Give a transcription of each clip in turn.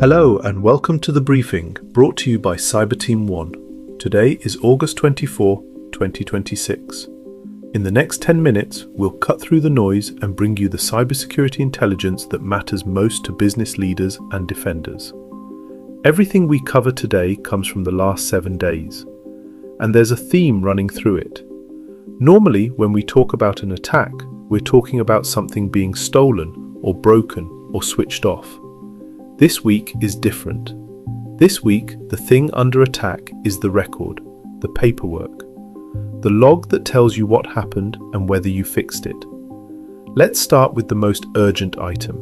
Hello and welcome to the briefing brought to you by Cyberteam 1. Today is August 24, 2026. In the next 10 minutes, we'll cut through the noise and bring you the cybersecurity intelligence that matters most to business leaders and defenders. Everything we cover today comes from the last 7 days, and there's a theme running through it. Normally, when we talk about an attack, we're talking about something being stolen or broken or switched off. This week is different. This week, the thing under attack is the record, the paperwork, the log that tells you what happened and whether you fixed it. Let's start with the most urgent item.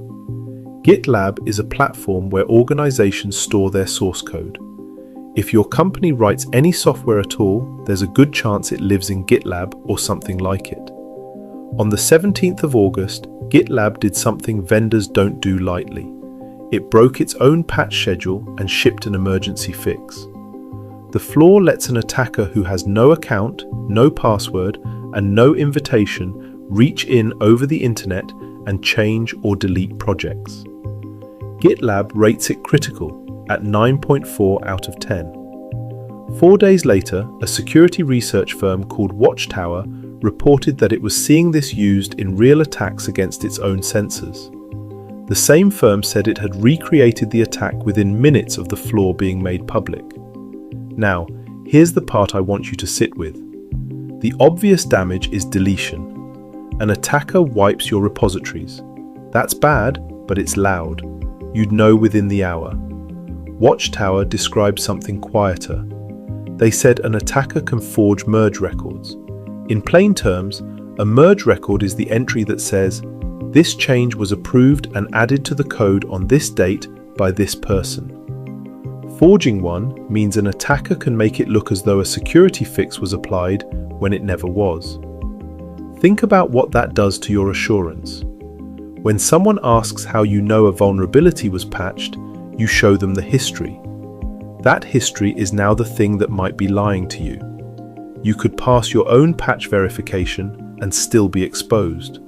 GitLab is a platform where organizations store their source code. If your company writes any software at all, there's a good chance it lives in GitLab or something like it. On the 17th of August, GitLab did something vendors don't do lightly. It broke its own patch schedule and shipped an emergency fix. The flaw lets an attacker who has no account, no password, and no invitation reach in over the internet and change or delete projects. GitLab rates it critical at 9.4 out of 10. 4 days later, a security research firm called Watchtower reported that it was seeing this used in real attacks against its own sensors. The same firm said it had recreated the attack within minutes of the flaw being made public. Now, here's the part I want you to sit with. The obvious damage is deletion. An attacker wipes your repositories. That's bad, but it's loud. You'd know within the hour. Watchtower described something quieter. They said an attacker can forge merge records. In plain terms, a merge record is the entry that says, "This change was approved and added to the code on this date by this person." Forging one means an attacker can make it look as though a security fix was applied when it never was. Think about what that does to your assurance. When someone asks how you know a vulnerability was patched, you show them the history. That history is now the thing that might be lying to you. You could pass your own patch verification and still be exposed.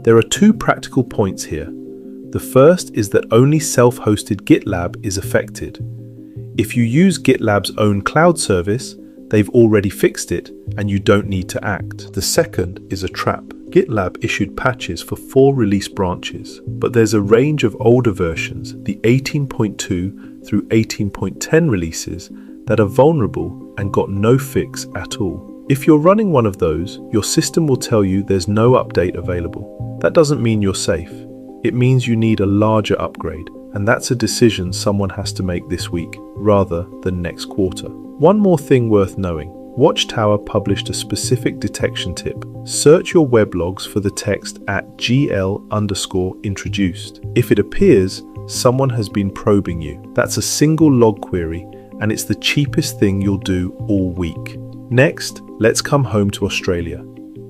There are 2 practical points here. The first is that only self-hosted GitLab is affected. If you use GitLab's own cloud service, they've already fixed it and you don't need to act. The second is a trap. GitLab issued patches for 4 release branches, but there's a range of older versions, the 18.2 through 18.10 releases, that are vulnerable and got no fix at all. If you're running one of those, your system will tell you there's no update available. That doesn't mean you're safe. It means you need a larger upgrade, and that's a decision someone has to make this week, rather than next quarter. One more thing worth knowing. Watchtower published a specific detection tip. Search your web logs for the text @gl_introduced. If it appears, someone has been probing you. That's a single log query, and it's the cheapest thing you'll do all week. Next, let's come home to Australia.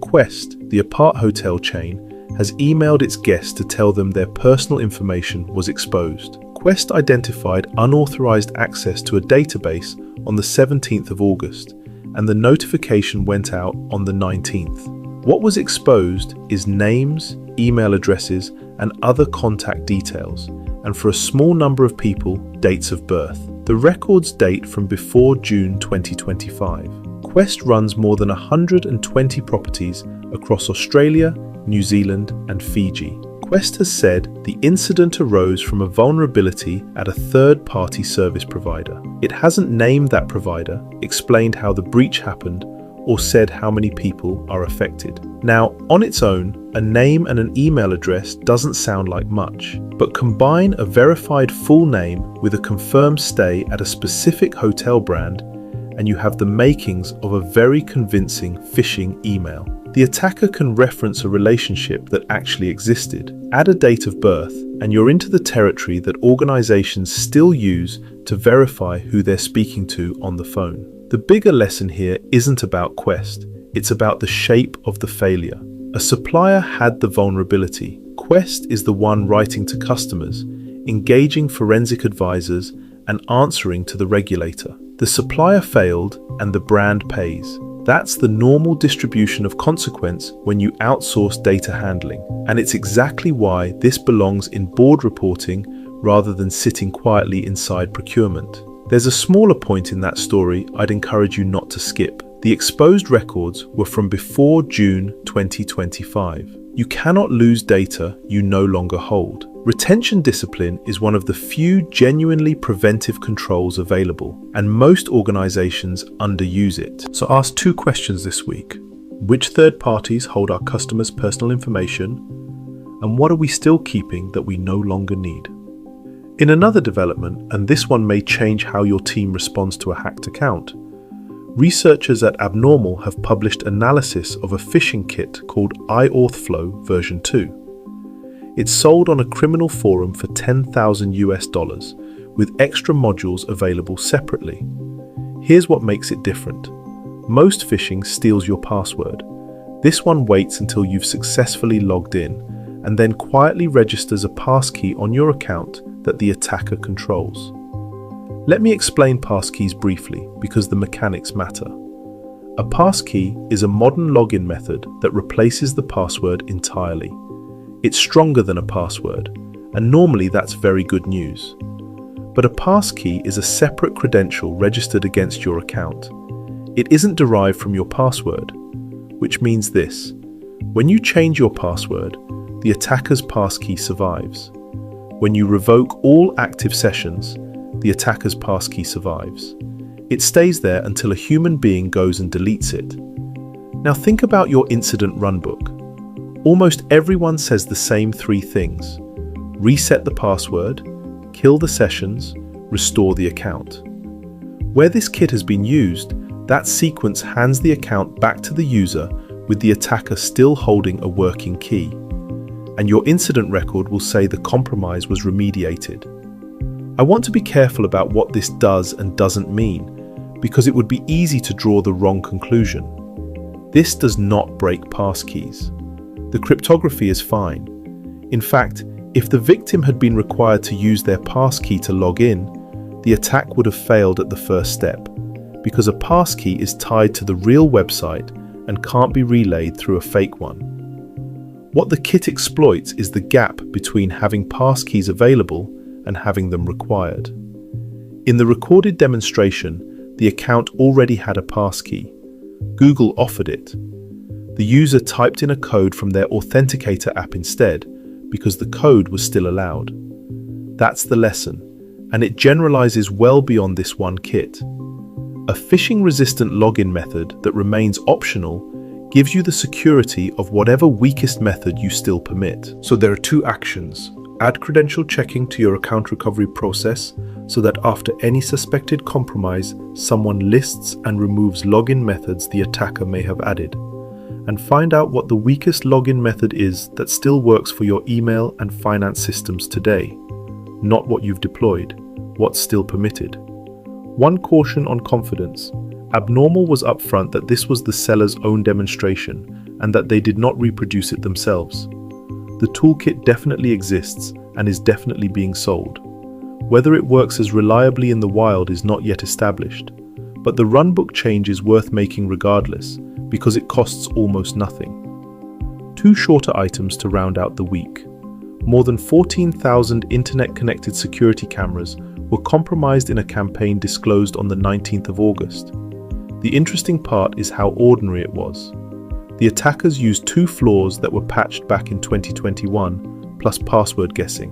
Quest, the aparthotel chain, has emailed its guests to tell them their personal information was exposed. Quest identified unauthorized access to a database on the 17th of August, and the notification went out on the 19th. What was exposed is names, email addresses, and other contact details, and for a small number of people, dates of birth. The records date from before June 2025. Quest runs more than 120 properties across Australia, New Zealand, and Fiji. Quest has said the incident arose from a vulnerability at a third-party service provider. It hasn't named that provider, explained how the breach happened, or said how many people are affected. Now, on its own, a name and an email address doesn't sound like much, but combine a verified full name with a confirmed stay at a specific hotel brand, and you have the makings of a very convincing phishing email. The attacker can reference a relationship that actually existed, add a date of birth, and you're into the territory that organizations still use to verify who they're speaking to on the phone. The bigger lesson here isn't about Quest, it's about the shape of the failure. A supplier had the vulnerability. Quest is the one writing to customers, engaging forensic advisors, and answering to the regulator. The supplier failed and the brand pays. That's the normal distribution of consequence when you outsource data handling. And it's exactly why this belongs in board reporting rather than sitting quietly inside procurement. There's a smaller point in that story I'd encourage you not to skip. The exposed records were from before June 2025. You cannot lose data you no longer hold. Retention discipline is one of the few genuinely preventive controls available, and most organizations underuse it. So ask 2 questions this week. Which third parties hold our customers' personal information? And what are we still keeping that we no longer need? In another development, and this one may change how your team responds to a hacked account, researchers at Abnormal have published analysis of a phishing kit called iAuthFlow version 2. It's sold on a criminal forum for $10,000 with extra modules available separately. Here's what makes it different. Most phishing steals your password. This one waits until you've successfully logged in and then quietly registers a passkey on your account that the attacker controls. Let me explain passkeys briefly because the mechanics matter. A passkey is a modern login method that replaces the password entirely. It's stronger than a password, and normally that's very good news. But a passkey is a separate credential registered against your account. It isn't derived from your password, which means this: when you change your password, the attacker's passkey survives. When you revoke all active sessions, the attacker's passkey survives. It stays there until a human being goes and deletes it. Now think about your incident runbook. Almost everyone says the same 3 things: reset the password, kill the sessions, restore the account. Where this kit has been used, that sequence hands the account back to the user with the attacker still holding a working key. And your incident record will say the compromise was remediated. I want to be careful about what this does and doesn't mean, because it would be easy to draw the wrong conclusion. This does not break passkeys. The cryptography is fine. In fact, if the victim had been required to use their passkey to log in, the attack would have failed at the first step, because a passkey is tied to the real website and can't be relayed through a fake one. What the kit exploits is the gap between having passkeys available and having them required. In the recorded demonstration, the account already had a passkey. Google offered it. The user typed in a code from their Authenticator app instead, because the code was still allowed. That's the lesson, and it generalizes well beyond this one kit. A phishing-resistant login method that remains optional gives you the security of whatever weakest method you still permit. So there are 2 actions. Add credential checking to your account recovery process so that after any suspected compromise, someone lists and removes login methods the attacker may have added. And find out what the weakest login method is that still works for your email and finance systems today. Not what you've deployed, what's still permitted. One caution on confidence. Abnormal was upfront that this was the seller's own demonstration and that they did not reproduce it themselves. The toolkit definitely exists and is definitely being sold. Whether it works as reliably in the wild is not yet established, but the runbook change is worth making regardless because it costs almost nothing. 2 shorter items to round out the week. More than 14,000 internet-connected security cameras were compromised in a campaign disclosed on the 19th of August. The interesting part is how ordinary it was. The attackers used 2 flaws that were patched back in 2021, plus password guessing.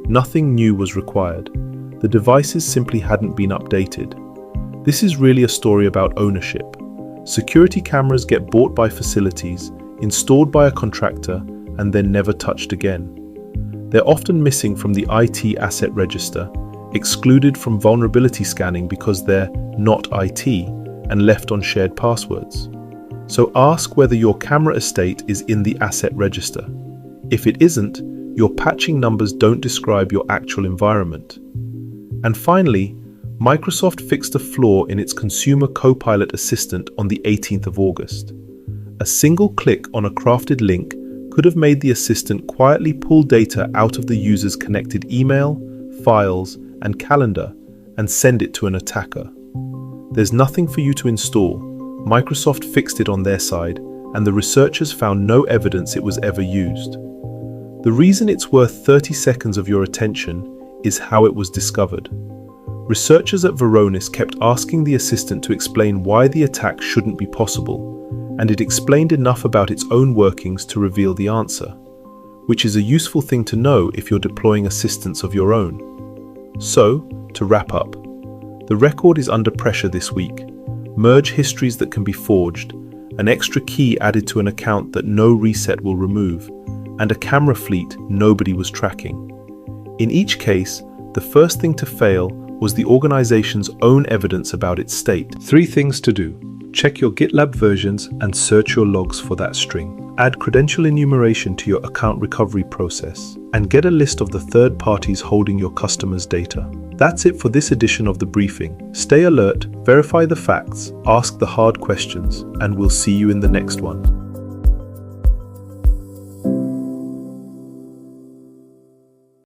Nothing new was required. The devices simply hadn't been updated. This is really a story about ownership. Security cameras get bought by facilities, installed by a contractor, and then never touched again. They're often missing from the IT asset register, excluded from vulnerability scanning because they're not IT, and left on shared passwords. So ask whether your camera estate is in the asset register. If it isn't, your patching numbers don't describe your actual environment. And finally, Microsoft fixed a flaw in its consumer Copilot assistant on the 18th of August. A single click on a crafted link could have made the assistant quietly pull data out of the user's connected email, files, and calendar and send it to an attacker. There's nothing for you to install. Microsoft fixed it on their side, and the researchers found no evidence it was ever used. The reason it's worth 30 seconds of your attention is how it was discovered. Researchers at Varonis kept asking the assistant to explain why the attack shouldn't be possible, and it explained enough about its own workings to reveal the answer, which is a useful thing to know if you're deploying assistants of your own. So, to wrap up, the record is under pressure this week. Merge histories that can be forged, an extra key added to an account that no reset will remove, and a camera fleet nobody was tracking. In each case, the first thing to fail was the organization's own evidence about its state. 3 things to do. Check your GitLab versions and search your logs for that string. Add credential enumeration to your account recovery process, and get a list of the third parties holding your customers' data. That's it for this edition of The Briefing. Stay alert, verify the facts, ask the hard questions, and we'll see you in the next one.